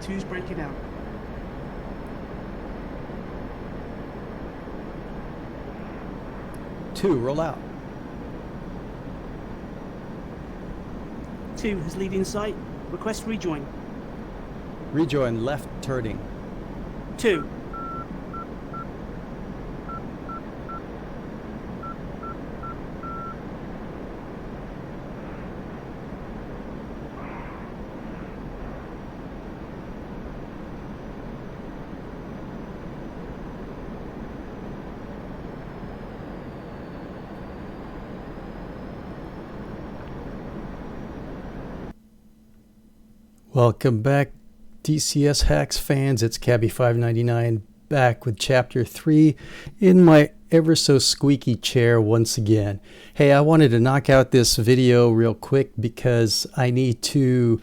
Two's breaking out. Two, roll out. 2 has lead in sight. Request rejoin. Rejoin left turning. 2. Welcome back, DCS Hacks fans. It's Cabi 599 back with Chapter 3 in my ever so squeaky chair once again. Hey, I wanted to knock out this video real quick because I need to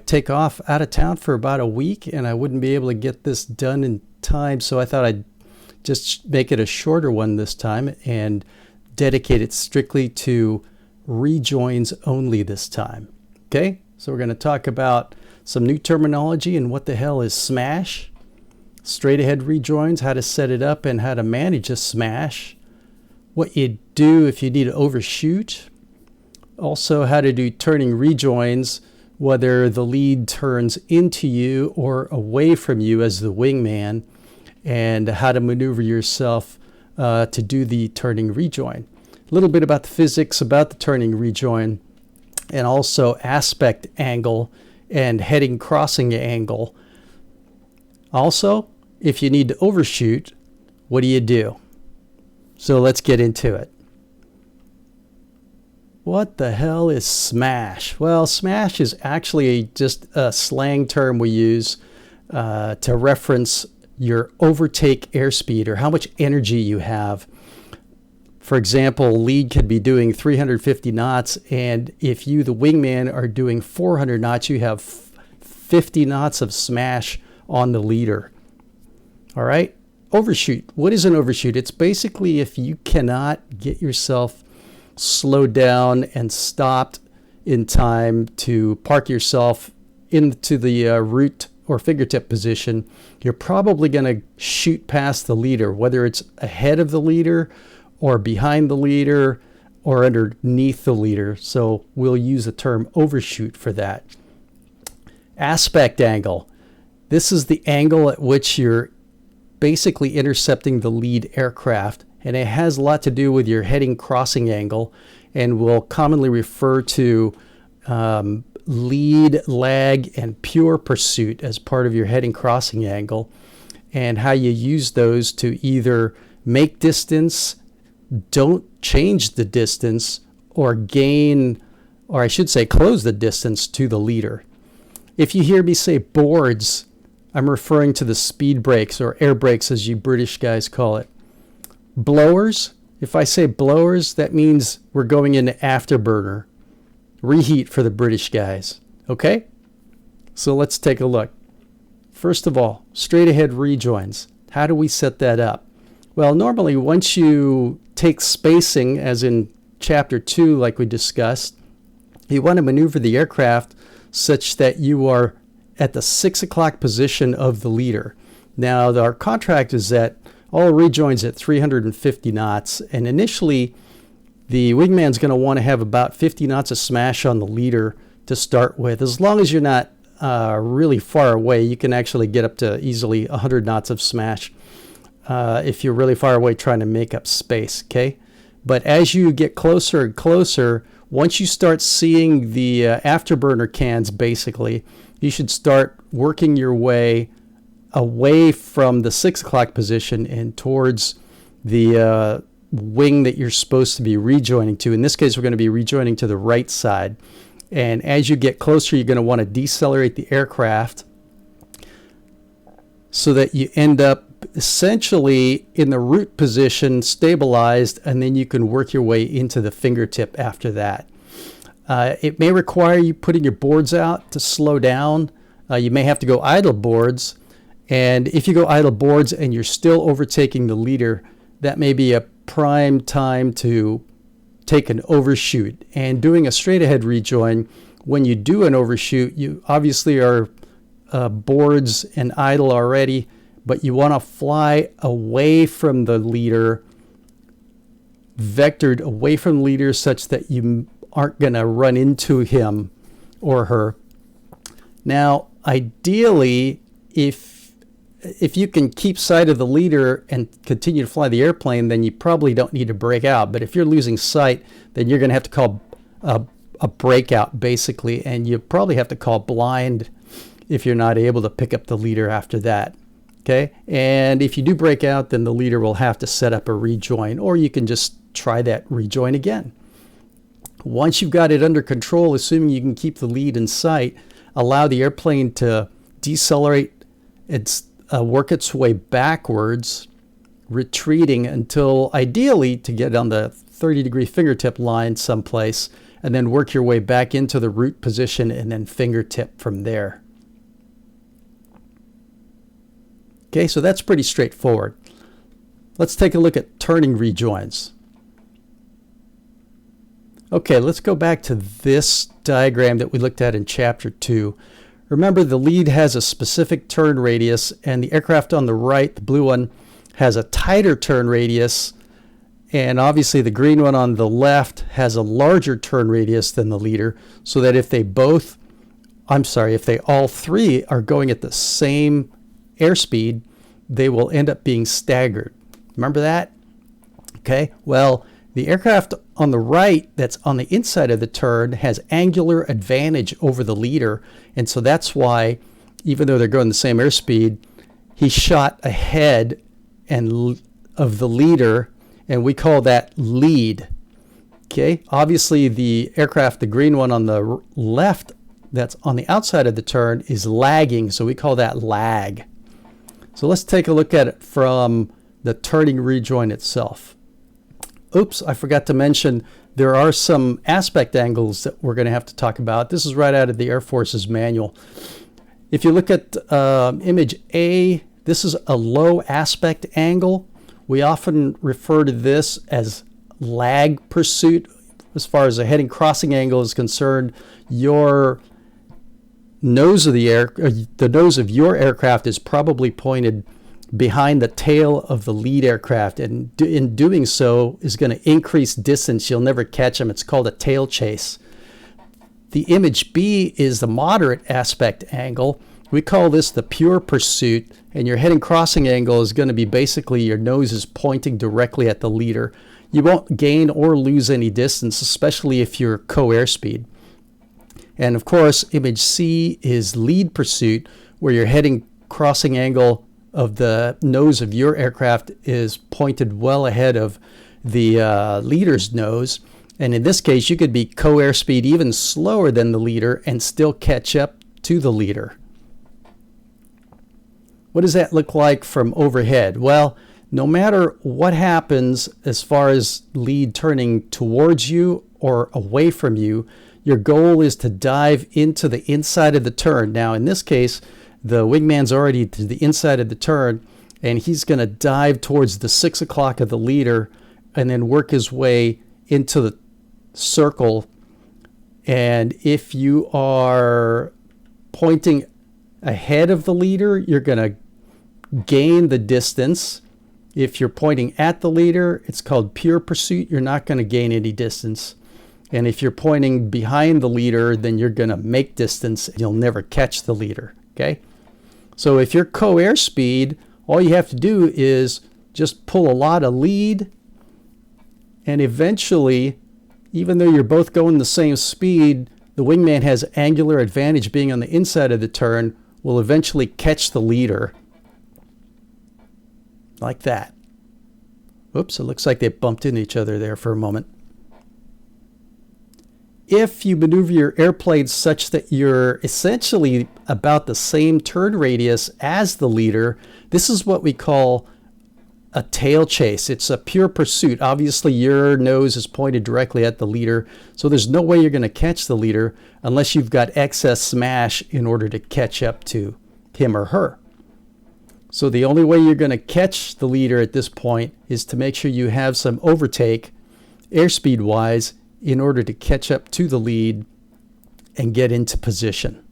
take off out of town for about a week and I wouldn't be able to get this done in time, so I thought I'd just make it a shorter one this time and dedicate it strictly to rejoins only this time. Okay? So we're going to talk about some new terminology and what the hell is smash, straight ahead rejoins, how to set it up and how to manage a smash, what you do if you need to overshoot, also how to do turning rejoins, whether the lead turns into you or away from you as the wingman, and how to maneuver yourself to do the turning rejoin. A little bit about the physics about the turning rejoin, and also aspect angle and heading crossing angle. Also, if you need to overshoot, what do you do? So let's get into it. What the hell is smash? Well, smash is actually just a slang term we use to reference your overtake airspeed or how much energy you have. For example, lead could be doing 350 knots, and if you, the wingman, are doing 400 knots, you have 50 knots of smash on the leader. All right? Overshoot. What is an overshoot? It's basically if you cannot get yourself slowed down and stopped in time to park yourself into the root or fingertip position, you're probably going to shoot past the leader, whether it's ahead of the leader or behind the leader, or underneath the leader. So we'll use the term overshoot for that. Aspect angle. This is the angle at which you're basically intercepting the lead aircraft, and it has a lot to do with your heading crossing angle, and we'll commonly refer to lead, lag, and pure pursuit as part of your heading crossing angle, and how you use those to either make distance, don't change the distance, or gain, or I should say close the distance to the leader. If you hear me say boards, I'm referring to the speed brakes or air brakes as you British guys call it. Blowers, if I say blowers, that means we're going into afterburner. Reheat for the British guys. Okay? So let's take a look. First of all, straight ahead rejoins. How do we set that up? Well, normally once you take spacing, as in Chapter 2 like we discussed, you want to maneuver the aircraft such that you are at the 6 o'clock position of the leader. Now, our contract is that all rejoins at 350 knots, and initially the wingman's going to want to have about 50 knots of smash on the leader to start with. As long as you're not really far away, you can actually get up to easily 100 knots of smash if you're really far away trying to make up space, okay? But as you get closer and closer, once you start seeing the afterburner cans, basically, you should start working your way away from the 6 o'clock position and towards the wing that you're supposed to be rejoining to. In this case, we're going to be rejoining to the right side. And as you get closer, you're going to want to decelerate the aircraft so that you end up essentially in the root position, stabilized, and then you can work your way into the fingertip after that. It may require you putting your boards out to slow down. You may have to go idle boards. And if you go idle boards and you're still overtaking the leader, that may be a prime time to take an overshoot. And doing a straight ahead rejoin, when you do an overshoot, you obviously are boards and idle already, but you want to fly away from the leader, vectored away from the leader such that you aren't going to run into him or her. Now, ideally, if you can keep sight of the leader and continue to fly the airplane, then you probably don't need to break out. But if you're losing sight, then you're going to have to call a breakout, basically, and you probably have to call blind if you're not able to pick up the leader after that. Okay, and if you do break out, then the leader will have to set up a rejoin, or you can just try that rejoin again. Once you've got it under control, assuming you can keep the lead in sight, allow the airplane to decelerate, work its way backwards, retreating until ideally to get on the 30-degree fingertip line someplace, and then work your way back into the root position and then fingertip from there. Okay, so that's pretty straightforward. Let's take a look at turning rejoins. Okay, let's go back to this diagram that we looked at in Chapter 2. Remember, the lead has a specific turn radius, and the aircraft on the right, the blue one, has a tighter turn radius, and obviously the green one on the left has a larger turn radius than the leader, so that if they all three are going at the same airspeed, they will end up being staggered. Remember that? Okay, well, the aircraft on the right that's on the inside of the turn has angular advantage over the leader, and so that's why, even though they're going the same airspeed, he shot ahead of the leader, and we call that lead. Okay, obviously the aircraft, the green one on the left that's on the outside of the turn, is lagging, so we call that lag. So let's take a look at it from the turning rejoin itself. Oops, I forgot to mention there are some aspect angles that we're going to have to talk about. This is right out of the Air Force's manual. If you look at image A, this is a low aspect angle. We often refer to this as lag pursuit. As far as the heading crossing angle is concerned, your nose of the nose of your aircraft is probably pointed behind the tail of the lead aircraft, and in doing so is going to increase distance. You'll never catch them. It's called a tail chase. The image B is the moderate aspect angle. We call this the pure pursuit, and your heading crossing angle is going to be basically your nose is pointing directly at the leader. You won't gain or lose any distance, especially if you're co-airspeed. And of course, image C is lead pursuit, where your heading crossing angle of the nose of your aircraft is pointed well ahead of the leader's nose. And in this case, you could be co-airspeed even slower than the leader and still catch up to the leader. What does that look like from overhead? Well, no matter what happens as far as lead turning towards you or away from you, your goal is to dive into the inside of the turn. Now, in this case, the wingman's already to the inside of the turn, and he's going to dive towards the 6 o'clock of the leader and then work his way into the circle. And if you are pointing ahead of the leader, you're going to gain the distance. If you're pointing at the leader, it's called pure pursuit. You're not going to gain any distance. And if you're pointing behind the leader, then you're going to make distance and you'll never catch the leader. Okay? So if you're co-airspeed, all you have to do is just pull a lot of lead, and eventually, even though you're both going the same speed, the wingman has angular advantage being on the inside of the turn, will eventually catch the leader. Like that. Oops, it looks like they bumped into each other there for a moment. If you maneuver your airplane such that you're essentially about the same turn radius as the leader, this is what we call a tail chase. It's a pure pursuit. Obviously, your nose is pointed directly at the leader, so there's no way you're going to catch the leader unless you've got excess smash in order to catch up to him or her. So the only way you're going to catch the leader at this point is to make sure you have some overtake airspeed wise in order to catch up to the lead and get into position.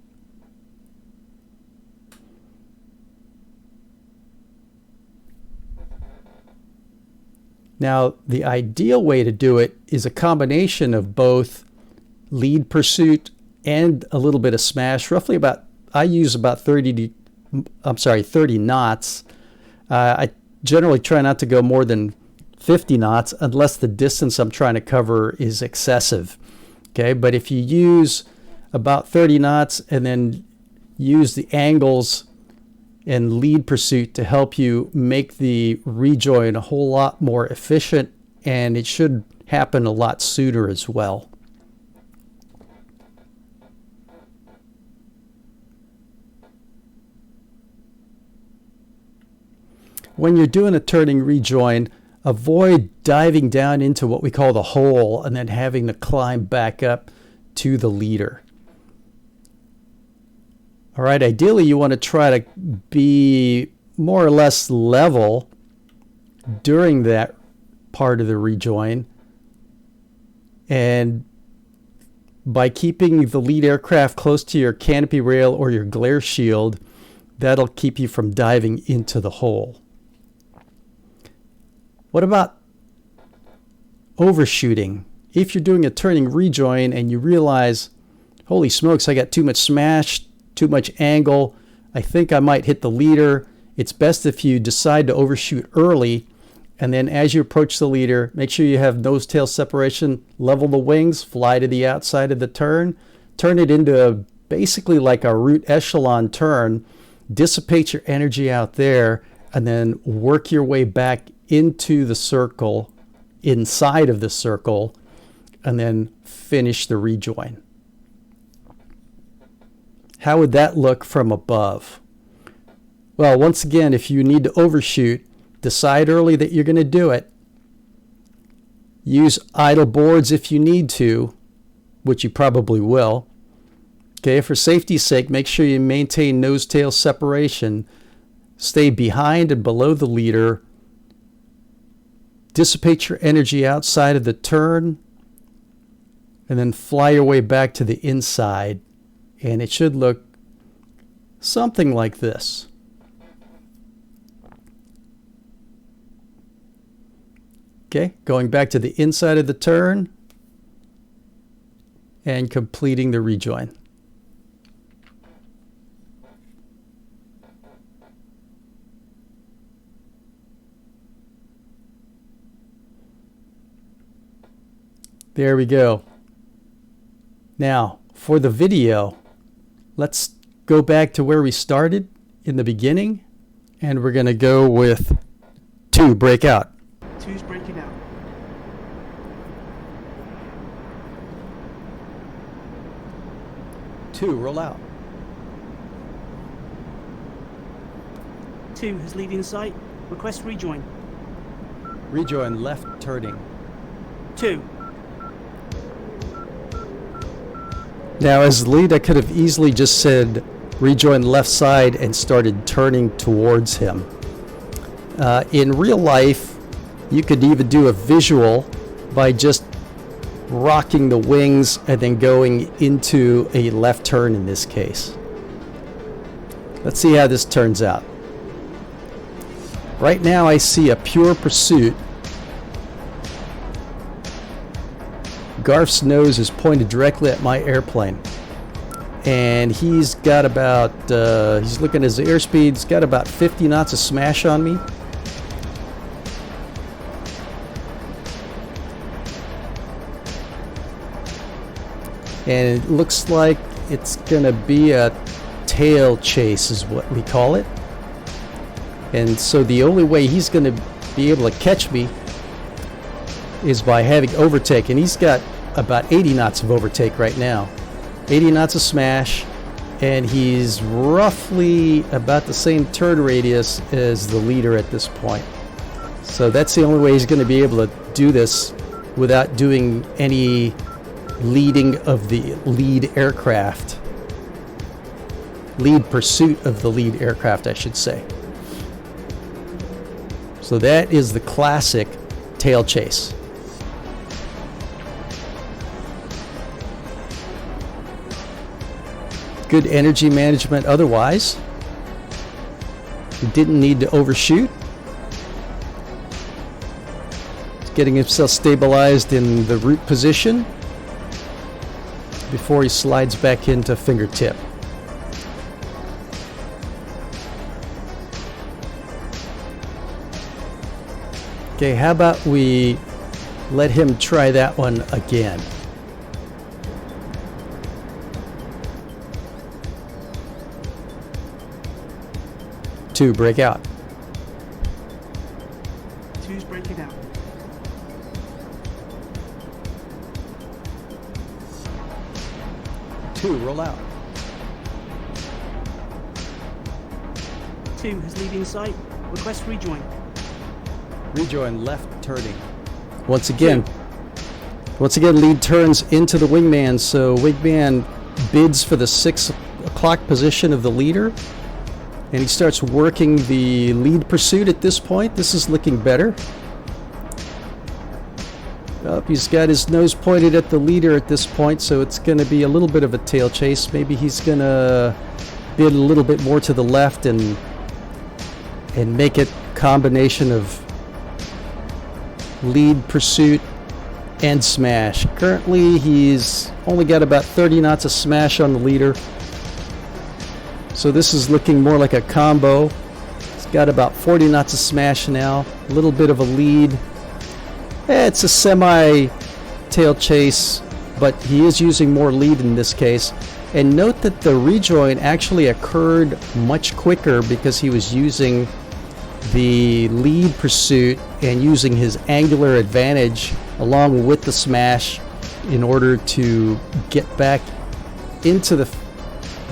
Now, the ideal way to do it is a combination of both lead pursuit and a little bit of smash. Roughly about, I use about 30 knots. I generally try not to go more than 50 knots unless the distance I'm trying to cover is excessive. Okay, but if you use about 30 knots and then use the angles and lead pursuit to help you make the rejoin a whole lot more efficient, and it should happen a lot sooner as well. When you're doing a turning rejoin, avoid diving down into what we call the hole and then having to climb back up to the leader. All right, ideally you want to try to be more or less level during that part of the rejoin. And by keeping the lead aircraft close to your canopy rail or your glare shield, that'll keep you from diving into the hole. What about overshooting? If you're doing a turning rejoin and you realize, holy smokes, I got too much smash, too much angle, I think I might hit the leader. It's best if you decide to overshoot early, and then as you approach the leader, make sure you have nose-tail separation, level the wings, fly to the outside of the turn it into basically like a root echelon turn, dissipate your energy out there, and then work your way back into the circle, inside of the circle, and then finish the rejoin. How would that look from above? Well, once again, if you need to overshoot, decide early that you're going to do it. Use idle boards if you need to, which you probably will. Okay, for safety's sake, make sure you maintain nose-tail separation. Stay behind and below the leader. Dissipate your energy outside of the turn, and then fly your way back to the inside. And it should look something like this. Okay, going back to the inside of the turn and completing the rejoin. There we go. Now, for the video, let's go back to where we started in the beginning, and we're going to go with 2 breakout. 2's breaking out. Two, roll out. 2 has lead in sight. Request rejoin. Rejoin left turning. 2. Now, as the lead, I could have easily just said rejoin left side and started turning towards him. In real life, you could even do a visual by just rocking the wings and then going into a left turn in this case. Let's see how this turns out. Right now I see a pure pursuit. Garf's nose is pointed directly at my airplane, and he's got about, he's looking at his airspeed, he's got about 50 knots of smash on me. And it looks like it's going to be a tail chase is what we call it. And so the only way he's going to be able to catch me is by having overtake. And he's got about 80 knots of overtake right now. 80 knots of smash. And he's roughly about the same turn radius as the leader at this point. So that's the only way he's going to be able to do this without doing any leading of the lead aircraft. Lead pursuit of the lead aircraft, I should say. So that is the classic tail chase. Good energy management otherwise. He didn't need to overshoot. He's getting himself stabilized in the root position before he slides back into fingertip. Okay, how about we let him try that one again? Two, break out. Two's break it out. Two, roll out. Two has lead in sight. Request rejoin. Rejoin left turning. Once again, lead turns into the wingman, so wingman bids for the 6 o'clock position of the leader, and he starts working the lead pursuit at this point. This is looking better. He's got his nose pointed at the leader at this point, so it's going to be a little bit of a tail chase. Maybe he's going to bid a little bit more to the left and make it a combination of lead pursuit and smash. Currently he's only got about 30 knots of smash on the leader, so this is looking more like a combo. He's got about 40 knots of smash now, a little bit of a lead. It's a semi tail chase, but he is using more lead in this case. And note that the rejoin actually occurred much quicker because he was using the lead pursuit and using his angular advantage along with the smash in order to get back into the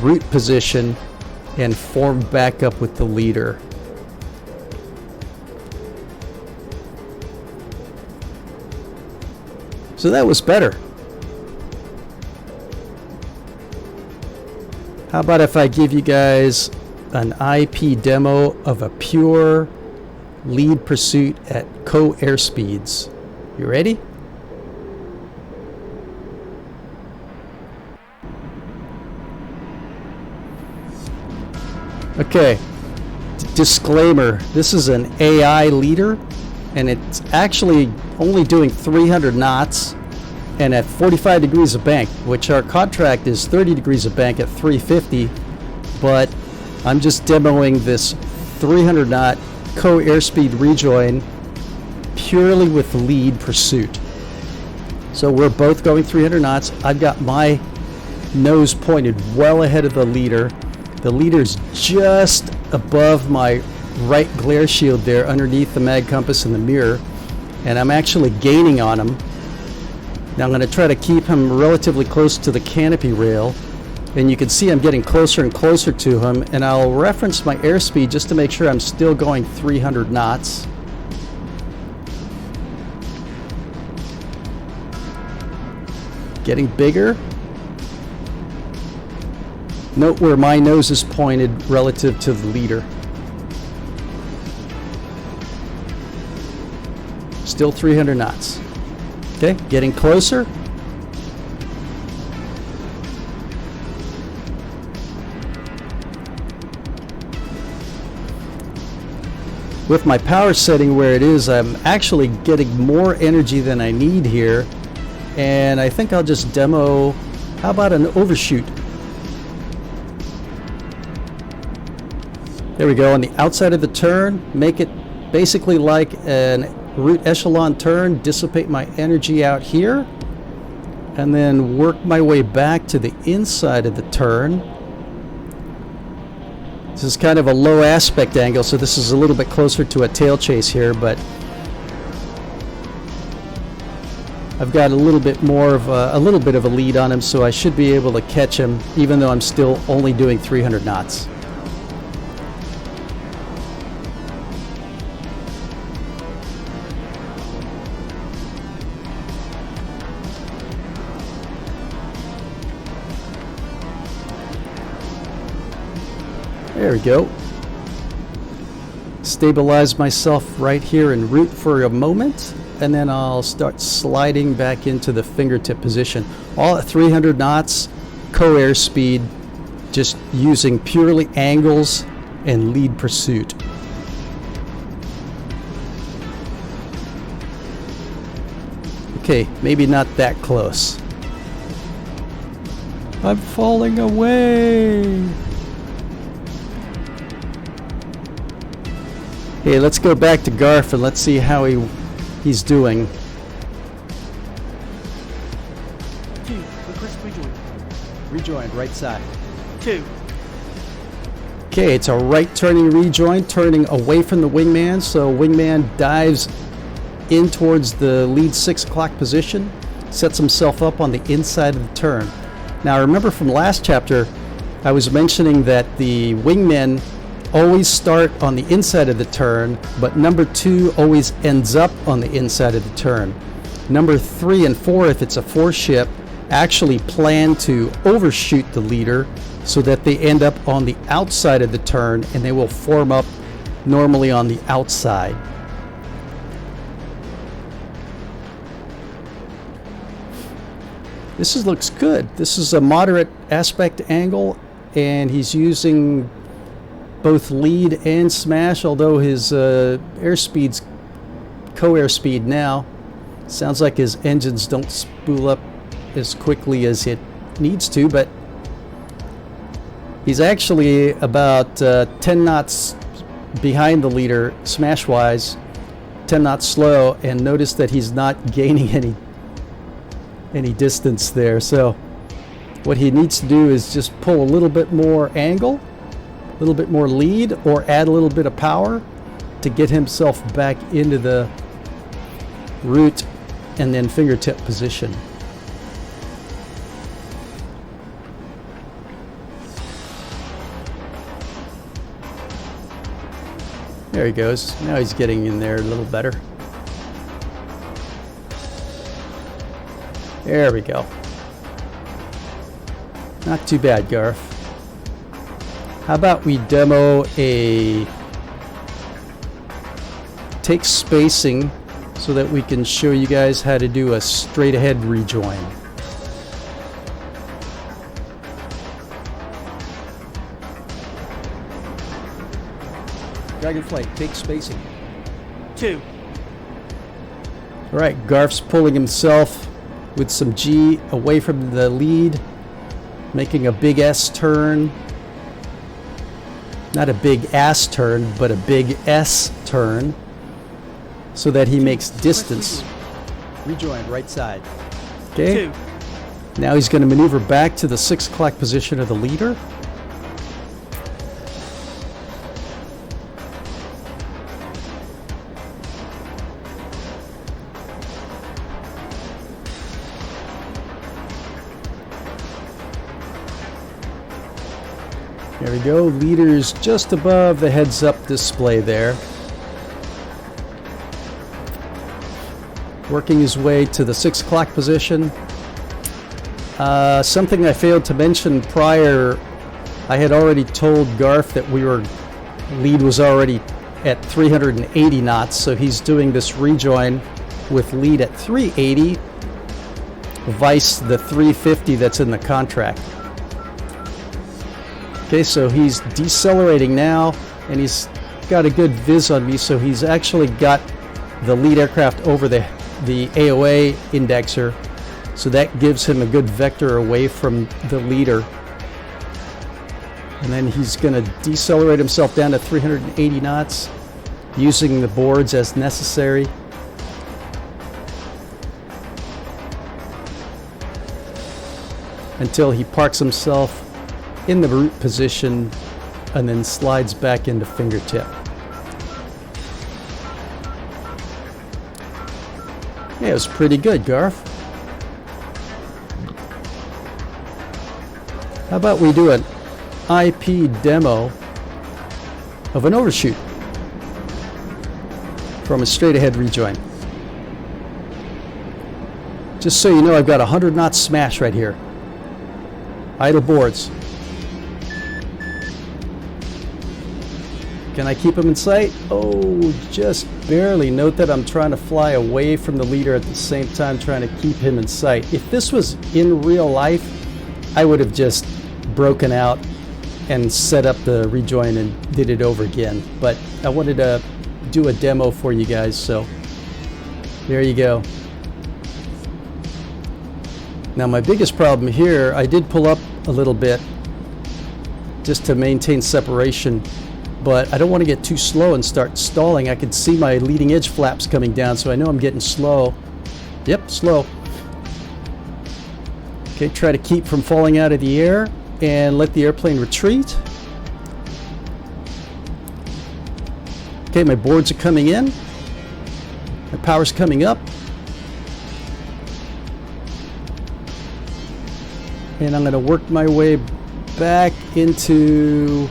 root position and form back up with the leader. So that was better. How about if I give you guys an IP demo of a pure lead pursuit at airspeeds? You ready? Okay, disclaimer, this is an AI leader and it's actually only doing 300 knots and at 45 degrees of bank, which our contract is 30 degrees of bank at 350, but I'm just demoing this 300 knot airspeed rejoin purely with lead pursuit. So we're both going 300 knots. I've got my nose pointed well ahead of the leader. The leader's just above my right glare shield there underneath the mag compass and the mirror, and I'm actually gaining on him. Now I'm going to try to keep him relatively close to the canopy rail, and you can see I'm getting closer and closer to him, and I'll reference my airspeed just to make sure I'm still going 300 knots. Getting bigger. Note where my nose is pointed relative to the leader. Still 300 knots. Okay, getting closer. With my power setting where it is, I'm actually getting more energy than I need here. And I think I'll just demo, how about an overshoot? There we go, on the outside of the turn, make it basically like an root echelon turn, dissipate my energy out here, and then work my way back to the inside of the turn. This is kind of a low aspect angle, so this is a little bit closer to a tail chase here, but I've got a little bit more of a little bit of a lead on him, so I should be able to catch him even though I'm still only doing 300 knots. There we go. Stabilize myself right here en route for a moment, and then I'll start sliding back into the fingertip position. All at 300 knots, co-airspeed, just using purely angles and lead pursuit. Okay, maybe not that close. I'm falling away. Hey, let's go back to Garf and let's see how he's doing. 2, request rejoin. Rejoin, right side. 2, Okay, it's a right turning rejoin, turning away from the wingman, so wingman dives in towards the lead 6 o'clock position, sets himself up on the inside of the turn. Now remember from last chapter, I was mentioning that the wingmen always start on the inside of the turn, but number 2 always ends up on the inside of the turn. Number 3 and 4, if it's a 4 ship, actually plan to overshoot the leader so that they end up on the outside of the turn, and they will form up normally on the outside. Looks good. This is a moderate aspect angle, and he's using both lead and smash, although his airspeed's co-airspeed now. Sounds like his engines don't spool up as quickly as it needs to, but he's actually about 10 knots behind the leader smash-wise, 10 knots slow, and notice that he's not gaining any distance there. So what he needs to do is just pull a little bit more angle, a little bit more lead, or add a little bit of power to get himself back into the root and then fingertip position. There he goes. Now he's getting in there a little better. There we go. Not too bad, Garf. How about we demo a take spacing so that we can show you guys how to do a straight ahead rejoin. Dragonflight, take spacing. 2, All right, Garf's pulling himself with some G away from the lead, making a big S turn. Not a big ass turn, but a big S turn, so that he makes distance. Rejoin, right side. Okay. 2, Now he's going to maneuver back to the 6 o'clock position of the leader. There we go. Leader's just above the heads-up display there. Working his way to the 6 o'clock position. Something I failed to mention prior, I had already told Garf that lead was already at 380 knots, so he's doing this rejoin with lead at 380, vice the 350 that's in the contract. Okay, so he's decelerating now, and he's got a good viz on me, so he's actually got the lead aircraft over the AOA indexer, so that gives him a good vector away from the leader. And then he's going to decelerate himself down to 380 knots, using the boards as necessary. Until he parks himself in the root position and then slides back into fingertip. Yeah, it was pretty good, Garf. How about we do an IP demo of an overshoot from a straight ahead rejoin. Just so you know, I've got 100 knot smash right here. Idle boards. Can I keep him in sight? Oh, just barely. Note that I'm trying to fly away from the leader at the same time trying to keep him in sight. If this was in real life, I would have just broken out and set up the rejoin and did it over again. But I wanted to do a demo for you guys, so there you go. Now my biggest problem here, I did pull up a little bit just to maintain separation, but I don't want to get too slow and start stalling. I can see my leading edge flaps coming down, so I know I'm getting slow. Yep, slow. Okay, try to keep from falling out of the air and let the airplane retreat. Okay, my boards are coming in. My power's coming up. And I'm going to work my way back into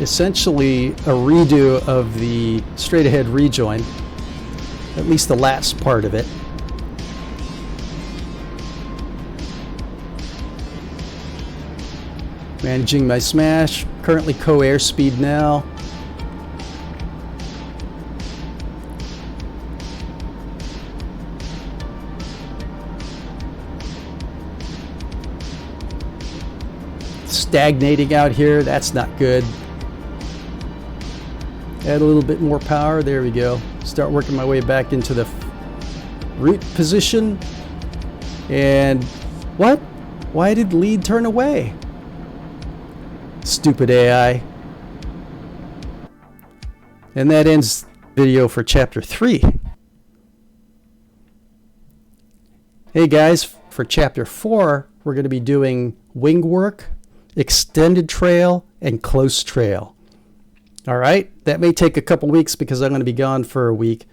essentially a redo of the straight ahead rejoin, at least the last part of it. Managing my smash, currently co-airspeed now. Stagnating out here, that's not good. Add a little bit more power, there we go. Start working my way back into the root position. And what? Why did lead turn away? Stupid AI. And that ends the video for chapter 3. Hey guys, for chapter 4, we're going to be doing wing work, extended trail, and close trail. All right, that may take a couple weeks because I'm going to be gone for a week.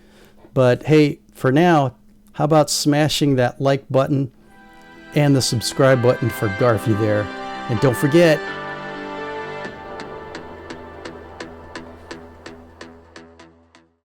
But hey, for now, how about smashing that like button and the subscribe button for Garfy there? And don't forget,